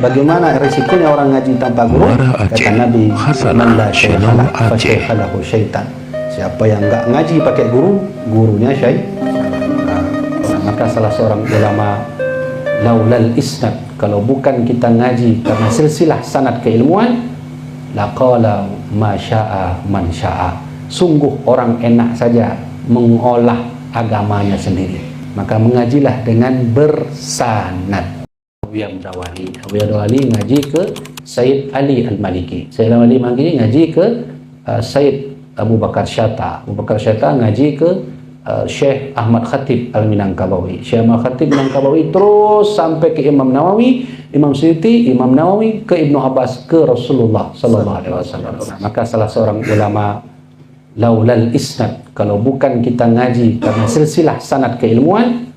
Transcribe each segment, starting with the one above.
Bagaimana risikonya orang ngaji tanpa guru? Kata Nabi, man la syaikha fa syaikha lahu syaitan. Siapa yang enggak ngaji pakai guru, gurunya syaitan. Maka salah seorang ulama, laulal isnad, kalau bukan kita ngaji karena silsilah sanad keilmuan, laqala ma syaa man syaa. Sungguh orang enak saja mengolah agamanya sendiri. Maka mengajilah dengan bersanad. Abu Yamdawali ngaji ke Sayyid Ali Al-Maliki. Sayyid Ali Al-Maliki ngaji ke Sayyid Abu Bakar Syata. Abu Bakar Syata ngaji ke Syekh Ahmad Khatib Al-Minangkabawi. Syekh Ahmad Khatib Minangkabawi terus sampai ke Imam Nawawi, Imam Suyuti, Imam Nawawi, ke Ibnu Abbas, ke Rasulullah sallallahu alaihi wasallam. Maka salah seorang ulama, laulal isnad, kalau bukan kita ngaji karena silsilah sanad keilmuan,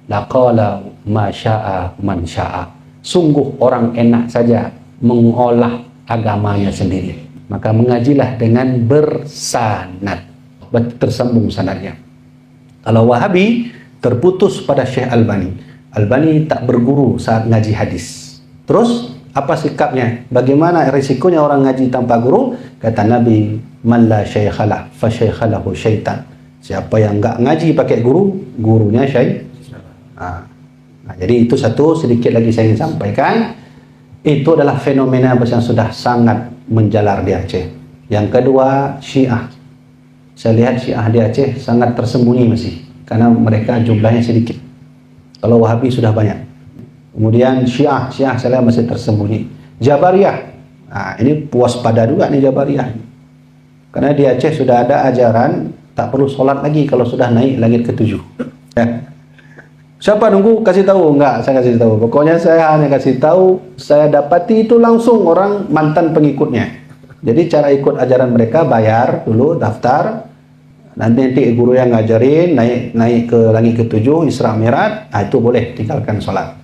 laqala ma syaa man syaa. Sungguh orang enak saja mengolah agamanya sendiri. Maka mengajilah dengan bersanad, tersambung sanadnya. Kalau Wahabi terputus pada Syekh Albani. Albani tak berguru saat ngaji hadis. Terus apa sikapnya? Bagaimana risikonya orang ngaji tanpa guru? Kata Nabi, man la syaikha lahu fa syaikha lahu syaitan. Siapa yang enggak ngaji pakai guru, gurunya syaitan. Nah, jadi itu satu, sedikit lagi saya ingin sampaikan. Itu adalah fenomena yang sudah sangat menjalar di Aceh. Yang kedua, Syiah. Saya lihat Syiah di Aceh sangat tersembunyi masih, karena mereka jumlahnya sedikit. Kalau Wahabi sudah banyak. Kemudian Syiah saya lihat masih tersembunyi. Jabariyah, nah ini puas pada juga nih Jabariyah. Karena di Aceh sudah ada ajaran tak perlu sholat lagi kalau sudah naik langit ke-7. Ya. Siapa nunggu kasih tahu? Enggak, saya kasih tahu. Pokoknya saya hanya kasih tahu, saya dapati itu langsung orang mantan pengikutnya. Jadi cara ikut ajaran mereka, bayar dulu, daftar. Nanti guru yang ngajarin, naik ke langit ke-7, Isra Mi'raj, itu boleh tinggalkan sholat.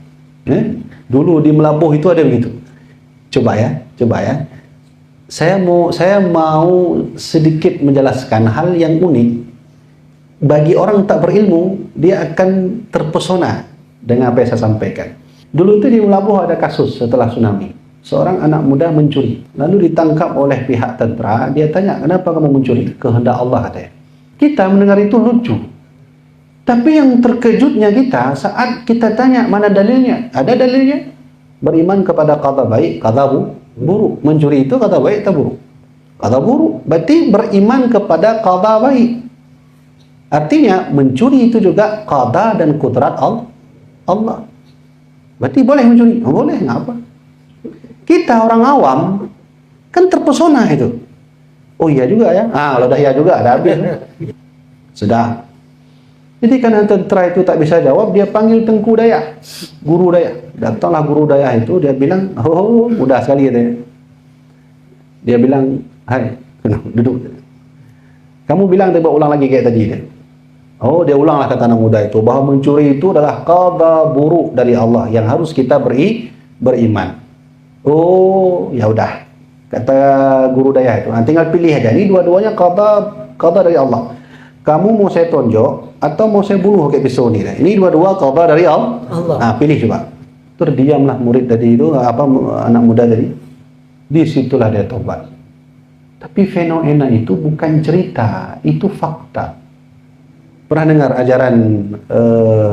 Dulu di Melabuh itu ada begitu. Coba ya. Saya mau sedikit menjelaskan hal yang unik. Bagi orang tak berilmu, dia akan terpesona dengan apa yang saya sampaikan. Dulu itu di Melabuh ada kasus setelah tsunami. Seorang anak muda mencuri, lalu ditangkap oleh pihak tentara. Dia tanya, kenapa kamu mencuri? Kehendak Allah, katanya. Kita mendengar itu lucu. Tapi yang terkejutnya kita saat kita tanya mana dalilnya? Ada dalilnya. Beriman kepada qada baik, qada buruk. Mencuri itu qada baik atau buruk? Qada buruk. Berarti beriman kepada qada baik. Artinya mencuri itu juga qada dan kudrat Allah. Berarti boleh mencuri? Oh, boleh, ngapa? Kita orang awam kan terpesona itu. Oh iya juga ya. Kalau dah iya juga ada habis. Sudah. Jadi karena tentara itu tak bisa jawab, dia panggil Tengku Dayak, guru Dayak. Datanglah guru Dayak itu, dia bilang, oh mudah sekali katanya. Dia bilang, hai, duduk. Kamu bilang coba ulang lagi kayak tadi kan? Oh, dia ulanglah kata anak muda itu, bahwa mencuri itu adalah qada buruk dari Allah yang harus kita beriman. Oh, ya udah. Kata guru Daya itu, tinggal pilih aja. Ini dua-duanya qada dari Allah. Kamu mau saya tonjok atau mau saya bunuh pakai pisau ni? Ini dua-dua qada dari Allah. Pilih coba. Terdiamlah murid tadi itu, anak muda tadi. Disitulah dia tobat. Tapi fenomena itu bukan cerita, itu fakta. Pernah dengar ajaran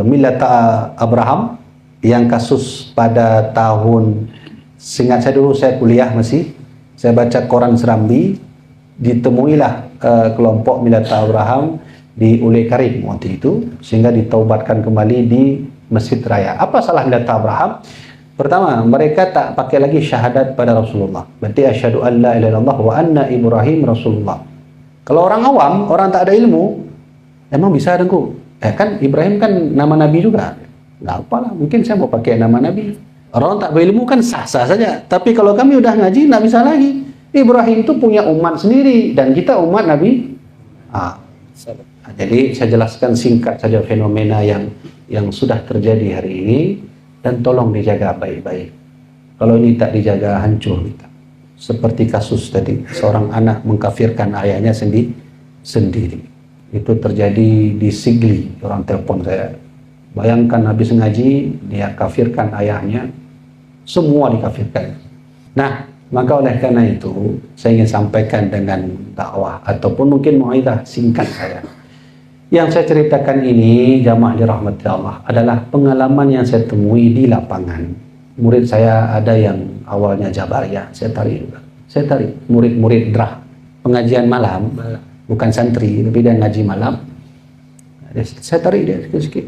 Millata Abraham yang kasus pada tahun, seingat saya dulu saya kuliah masih, saya baca koran Serambi, ditemuilah kelompok Millata Abraham di Ule Karim waktu itu, sehingga ditaubatkan kembali di Masjid Raya. Apa salah Millata Abraham? Pertama, mereka tak pakai lagi syahadat pada Rasulullah. Berarti asyhadu an la ilaha illallah wa anna Ibrahim Rasulullah. Kalau orang awam, orang tak ada ilmu, emang bisa Dengku? Kan Ibrahim kan nama Nabi juga. Nggak apalah, mungkin saya mau pakai nama Nabi. Orang tak berilmu kan sah-sah saja. Tapi kalau kami udah ngaji, nggak bisa lagi. Ibrahim itu punya umat sendiri, dan kita umat Nabi. Jadi saya jelaskan singkat saja fenomena yang sudah terjadi hari ini, dan tolong dijaga baik-baik. Kalau ini tak dijaga, hancur kita. Seperti kasus tadi, seorang anak mengkafirkan ayahnya sendiri. Itu terjadi di Sigli, orang telepon saya. Bayangkan habis ngaji, dia kafirkan ayahnya. semua dikafirkan. Nah, maka oleh karena itu saya ingin sampaikan dengan dakwah ataupun mungkin muaidah singkat saya. Yang saya ceritakan ini, jamaah dirahmati Allah, adalah pengalaman yang saya temui di lapangan. Murid saya ada yang awalnya Jabariyah, saya tarik juga. Saya tarik murid-murid DRAH, pengajian malam, bukan santri, tapi dia ngaji malam. Saya tarik dia sikit-sikit.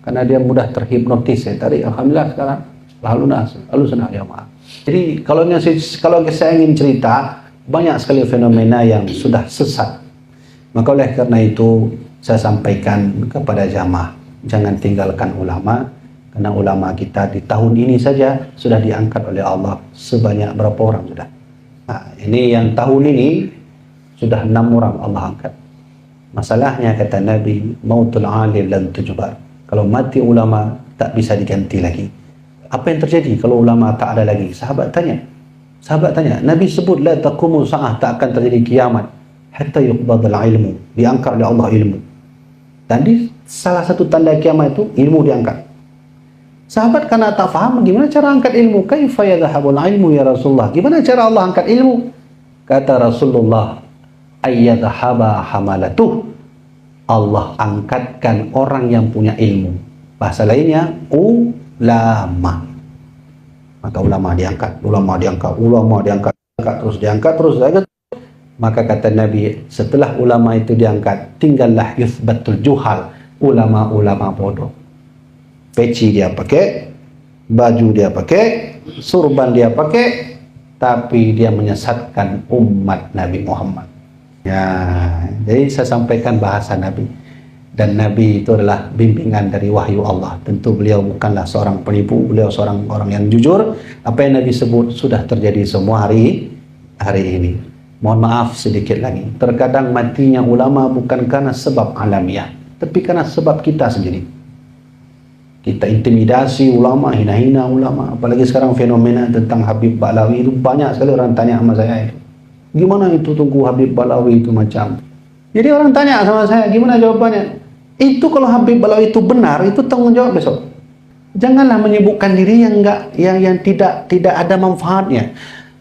Karena dia mudah terhipnotis, saya tarik. Alhamdulillah sekarang lalu senang jamaah. Jadi kalau saya ingin cerita, banyak sekali fenomena yang sudah sesat. Maka oleh karena itu saya sampaikan kepada jamaah, jangan tinggalkan ulama, karena ulama kita di tahun ini saja sudah diangkat oleh Allah sebanyak berapa orang sudah. Nah, ini yang tahun ini sudah 6 orang Allah angkat. Masalahnya kata Nabi, mautul alim lan tujbar. Kalau mati ulama tak bisa diganti lagi. Apa yang terjadi kalau ulama tak ada lagi? Sahabat tanya, Nabi sebut la taqumu sa'ah, tak akan terjadi kiamat hatta yuqbadal ilmu, diangkat oleh Allah ilmu. Dan di salah satu tanda kiamat itu ilmu diangkat. Sahabat karena tak faham gimana cara angkat ilmu, kaifa yadhhabul ilmu ya Rasulullah, gimana cara Allah angkat ilmu? Kata Rasulullah, ayyadhhaba hamalatuh, Allah angkatkan orang yang punya ilmu. Bahasa lainnya ulama. Maka ulama diangkat, terus diangkat. Maka kata Nabi, setelah ulama itu diangkat, tinggallah yuthbatul juhal, ulama-ulama bodoh. Peci dia pakai, baju dia pakai, surban dia pakai, tapi dia menyesatkan umat Nabi Muhammad. Ya, jadi saya sampaikan bahasa Nabi. Dan Nabi itu adalah bimbingan dari wahyu Allah. Tentu beliau bukanlah seorang penipu, beliau seorang orang yang jujur. Apa yang Nabi sebut sudah terjadi semua hari ini. Mohon maaf sedikit lagi. Terkadang matinya ulama bukan karena sebab alamiah, tapi karena sebab kita sendiri. Kita intimidasi ulama, hina-hina ulama. Apalagi sekarang fenomena tentang Habib Ba'lawi itu banyak sekali orang tanya sama saya itu. Gimana itu tunggu Habib Ba'lawi itu macam? Jadi orang tanya sama saya, gimana jawabannya? Itu kalau Habib Ba'lawi itu benar, itu tanggung jawab besok. Janganlah menyibukkan diri yang tidak ada manfaatnya.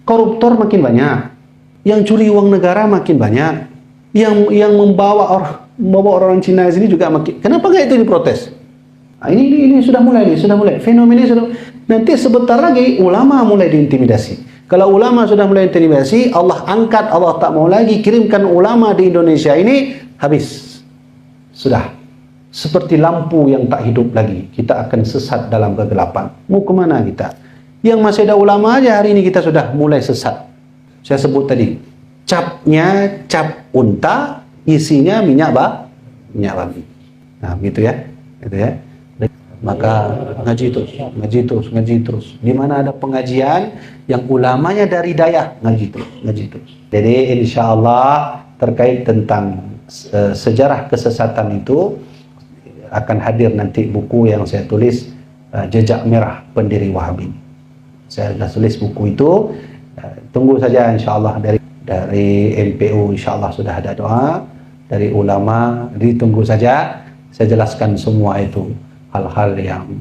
Koruptor makin banyak, yang curi uang negara makin banyak, yang membawa orang Cina sini juga makin. Kenapa nggak itu diprotes? Nah, ini sudah mulai fenomena sudah. Nanti sebentar lagi ulama mulai diintimidasi. Kalau ulama sudah mulai intimidasi, Allah angkat, Allah tak mau lagi kirimkan ulama di Indonesia ini, habis. Sudah. Seperti lampu yang tak hidup lagi. Kita akan sesat dalam kegelapan. Mau kemana kita? Yang masih ada ulama aja hari ini kita sudah mulai sesat. Saya sebut tadi, capnya cap unta, isinya minyak babi. Nah, begitu ya. Gitu ya. Maka ngaji terus. Di mana ada pengajian yang ulamanya dari dayah, ngaji terus. Jadi insya Allah terkait tentang sejarah kesesatan itu akan hadir nanti buku yang saya tulis, Jejak Merah Pendiri Wahabi. Saya sudah tulis buku itu. Tunggu saja insya Allah dari MPU, insya Allah sudah ada doa dari ulama. Ditunggu saja. Saya jelaskan semua itu. Hal-hal yang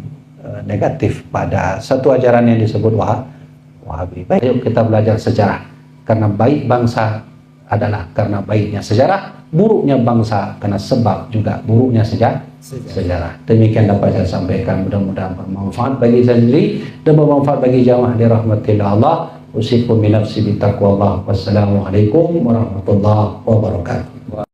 negatif pada satu ajaran yang disebut Wahabi. Baik, yuk kita belajar sejarah. Karena baik bangsa adalah karena baiknya sejarah, buruknya bangsa karena sebab juga buruknya sejarah. Demikian dapat saya sampaikan, mudah-mudahan bermanfaat bagi saya sendiri dan bermanfaat bagi jamaah dirahmatillah Allah. Usikum min nafsi bi taqwallah. Wassalamualaikum warahmatullahi wabarakatuh.